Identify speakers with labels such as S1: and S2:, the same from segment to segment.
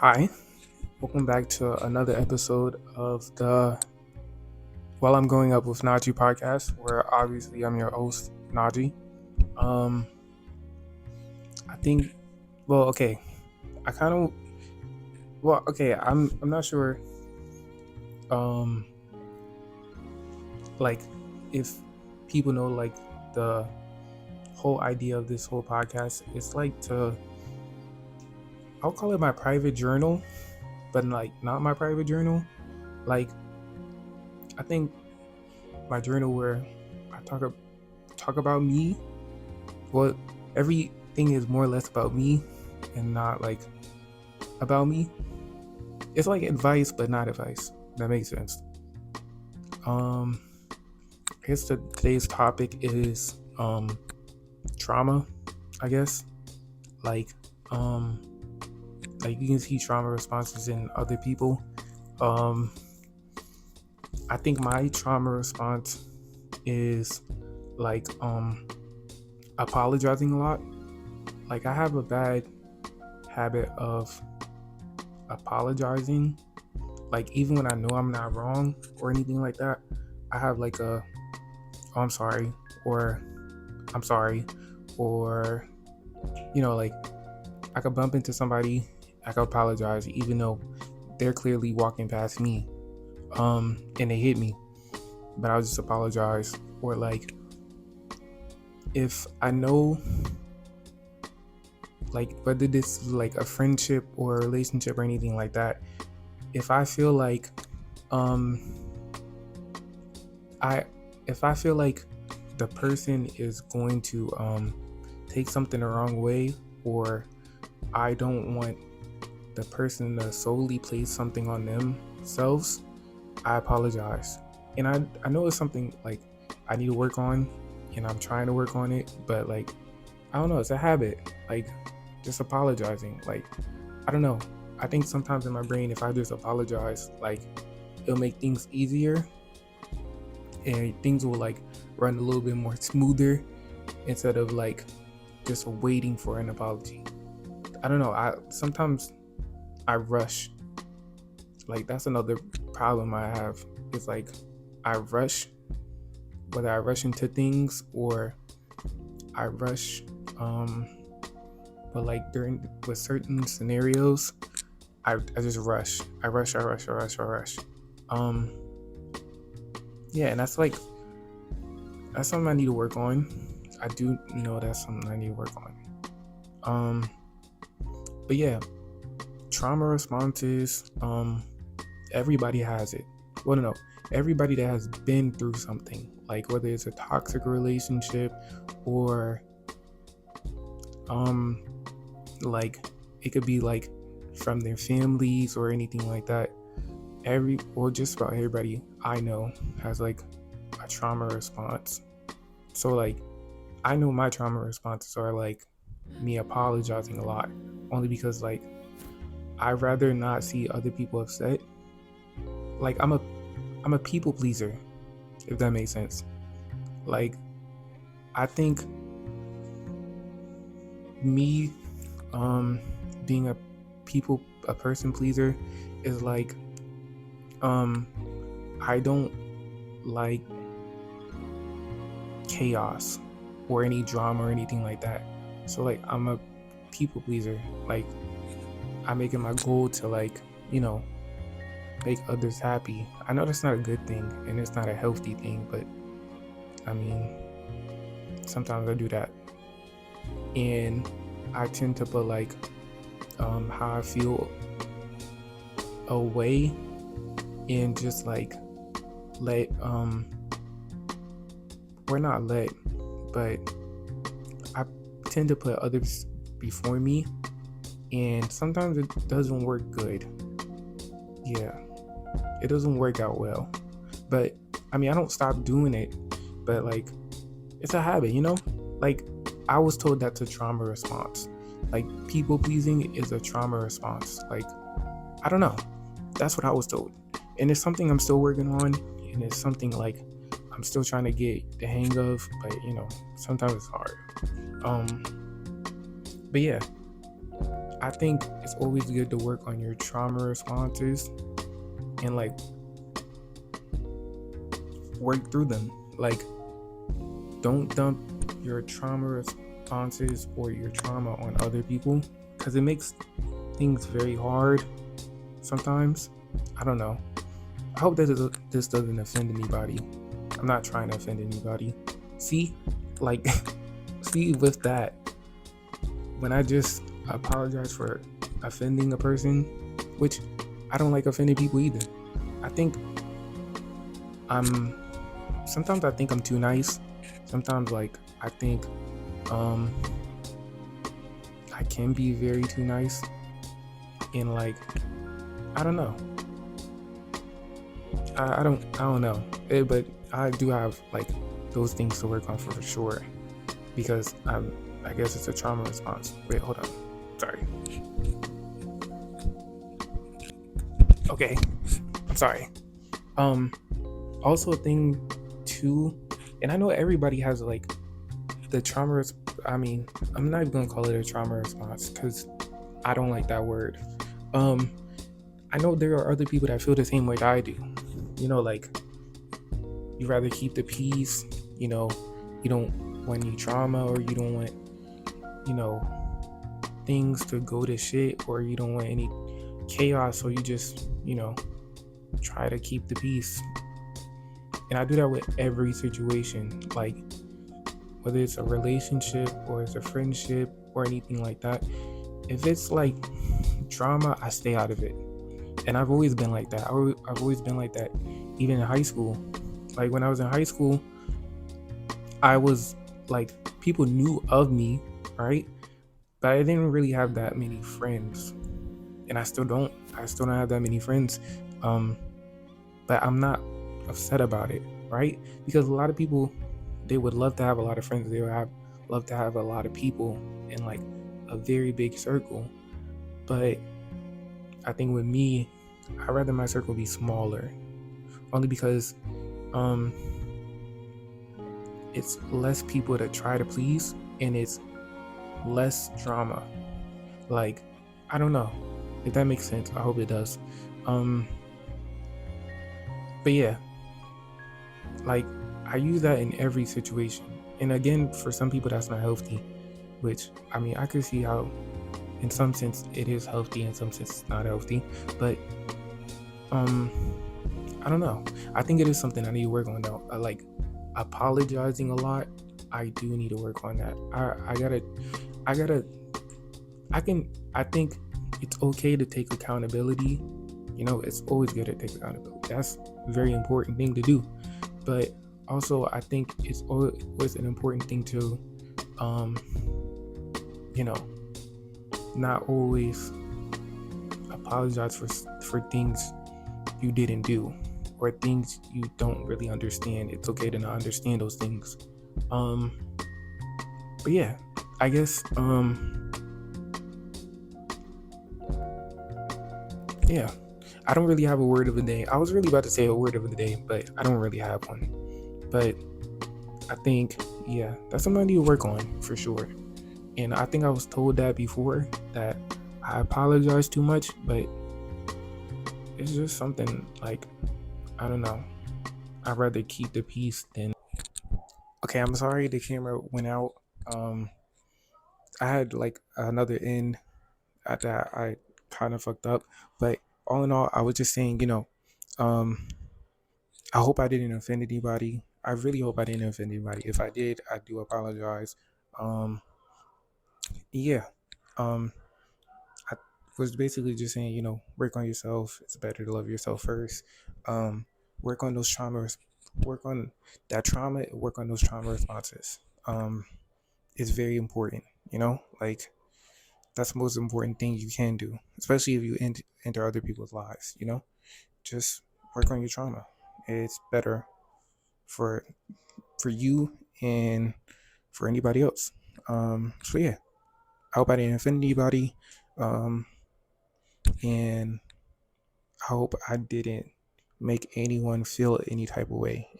S1: Hi, welcome back to another episode of the While I'm Growing Up with Najee podcast, where obviously I'm your host, Najee. Um, I think, well, okay, I kind of, well, okay, I'm not sure, um, like if people know like the whole idea of this whole podcast. It's like I'll call it my private journal, but like not my private journal. Like I think my journal where I talk about me. Well, everything is more or less about me and not like about me. It's like advice, but not advice. That makes sense. Um, I guess today's topic is trauma. I guess like um like you can see trauma responses in other people. Um, I think my trauma response is like apologizing a lot. Like I have a bad habit of apologizing. Like even when I know I'm not wrong or anything like that, I have like oh, I'm sorry, or I'm sorry, or like I could bump into somebody, I could apologize even though they're clearly walking past me, and they hit me, but I'll just apologize. Or like if I know, like whether this is like a friendship or a relationship or anything like that, if I feel like um I if I feel like the person is going to take something the wrong way, or I don't want the person to solely place something on themselves, I apologize. And I know it's something like I need to work on, and I'm trying to work on it, but like I don't know, it's a habit. Like just apologizing. Like I don't know. I think sometimes in my brain, if I just apologize, like it'll make things easier and things will like run a little bit more smoother instead of like just waiting for an apology. I don't know. I sometimes I rush. Like that's another problem I have. It's like I rush, whether I rush into things or I rush but like during with certain scenarios, I just rush. I rush. Um yeah, and that's something I need to work on. I do know that's something I need to work on. But yeah, trauma responses, everybody has it. Well, no, everybody that has been through something, like whether it's a toxic relationship or like it could be like from their families or anything like that. Just about everybody I know has like a trauma response. So like I know my trauma responses are like me apologizing a lot, only because like I'd rather not see other people upset. Like I'm a people pleaser, if that makes sense. Like I think me being a person pleaser is like I don't like chaos or any drama or anything like that. So like I'm a people pleaser. Like I make it my goal to like, make others happy. I know that's not a good thing and it's not a healthy thing, but I mean sometimes I do that. And I tend to put like how I feel away and just like let or not let, but I tend to put others before me, and sometimes it doesn't work good. Yeah, it doesn't work out well. But I mean, I don't stop doing it, but like it's a habit, like I was told that's a trauma response. Like people pleasing is a trauma response. Like I don't know, that's what I was told, and it's something I'm still working on, and it's something like I'm still trying to get the hang of, but sometimes it's hard. But yeah, I think it's always good to work on your trauma responses and like work through them. Like, don't dump your trauma responses or your trauma on other people, because it makes things very hard sometimes. I don't know. I hope that this doesn't offend anybody. I'm not trying to offend anybody. See, like, see, with that, when I just apologize for offending a person, which I don't like offending people either. I think I'm sometimes I think I'm too nice. Sometimes like I think I can be very too nice, and like I don't know. I don't know. But I do have like those things to work on for sure, because I guess it's a trauma response. Wait, hold on. Sorry. Okay. I'm sorry. Also a thing too, and I know everybody has like the trauma. I mean, I'm not even gonna call it a trauma response because I don't like that word. Um, I know there are other people that feel the same way that I do. You know, like you rather keep the peace. You know, you don't want any trauma, or you don't want, you know, things to go to shit, or you don't want any chaos, so you just, you know, try to keep the peace. And I do that with every situation, like whether it's a relationship or it's a friendship or anything like that. If it's like drama, I stay out of it. And I've always been like that. I've always been like that, even in high school. Like when I was in high school, I was like, people knew of me, right? But I didn't really have that many friends, and I still don't. I still don't have that many friends. But I'm not upset about it, right? Because a lot of people, they would love to have a lot of friends. They would love to have a lot of people in like a very big circle. But I think with me, I'd rather my circle be smaller, only because it's less people to try to please, and it's less drama. Like, I don't know if that makes sense. I hope it does. But yeah, like I use that in every situation. And again, for some people that's not healthy, which I mean, I could see how in some sense it is healthy, in some sense it's not healthy. But I don't know. I think it is something I need to work on though. Like apologizing a lot. I do need to work on that. I think it's okay to take accountability. You know, it's always good to take accountability. That's a very important thing to do. But also, I think it's always an important thing to, you know, not always apologize for things you didn't do, or things you don't really understand. It's okay to not understand those things. But yeah, I guess yeah. I don't really have a word of the day. I was really about to say a word of the day, but I don't really have one. But I think, yeah, that's something I need to work on for sure. And I think I was told that before, that I apologize too much, but it's just something like, I don't know. I'd rather keep the peace than. Okay, I'm sorry the camera went out. Um, I had like another end that I kind of fucked up, but all in all, I was just saying, um, I hope I didn't offend anybody. I really hope I didn't offend anybody. If I did, I do apologize. Um, yeah. Um, I was basically just saying, work on yourself. It's better to love yourself first. Um, work on those traumas. Work on that trauma. Work on those trauma responses. It's very important. Like that's the most important thing you can do, especially if you enter other people's lives. Just work on your trauma. It's better for you and for anybody else. So yeah, I hope I didn't offend anybody, and I hope I didn't make anyone feel any type of way.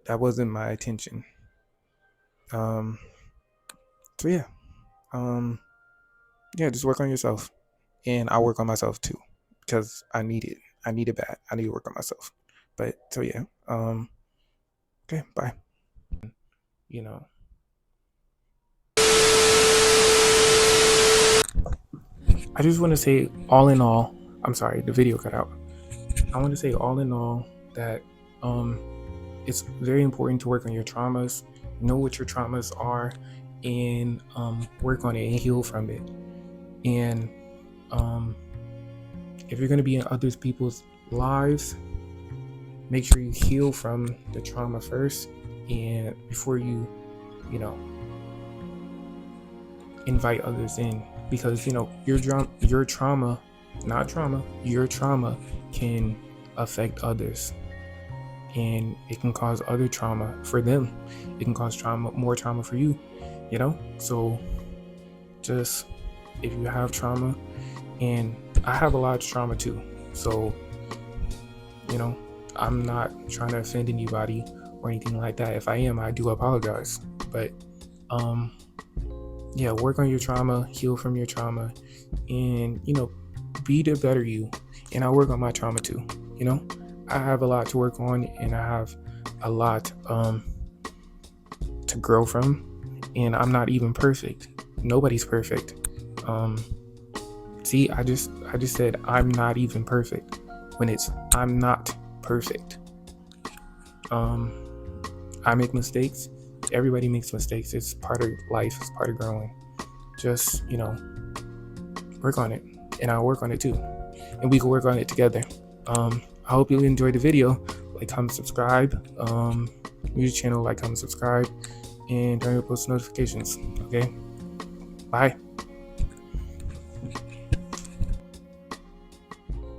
S1: That wasn't my intention. Um, so yeah, um, yeah, just work on yourself, and I'll work on myself too, because I need it bad. I need to work on myself. But so yeah, okay, bye. You know, I just want to say, all in all, I'm sorry, the video cut out. I want to say, all in all, that um, it's very important to work on your traumas, know what your traumas are, and work on it and heal from it. And um, if you're going to be in other people's lives, make sure you heal from the trauma first, and before you know, invite others in, because your trauma, not trauma, your trauma can affect others, and it can cause other trauma for them. It can cause more trauma for you. So just, if you have trauma, and I have a lot of trauma too, so I'm not trying to offend anybody or anything like that. If I am, I do apologize. But yeah, work on your trauma, heal from your trauma, and be the better you. And I work on my trauma too. I have a lot to work on, and I have a lot to grow from, and I'm not even perfect. Nobody's perfect. See, I just said I'm not even perfect, when it's I'm not perfect. I make mistakes. Everybody makes mistakes. It's part of life. It's part of growing. Just work on it, and I'll work on it too, and we can work on it together. I hope you enjoyed the video. Like, comment, subscribe. New channel, like, comment, subscribe, and turn on post notifications. Okay, bye.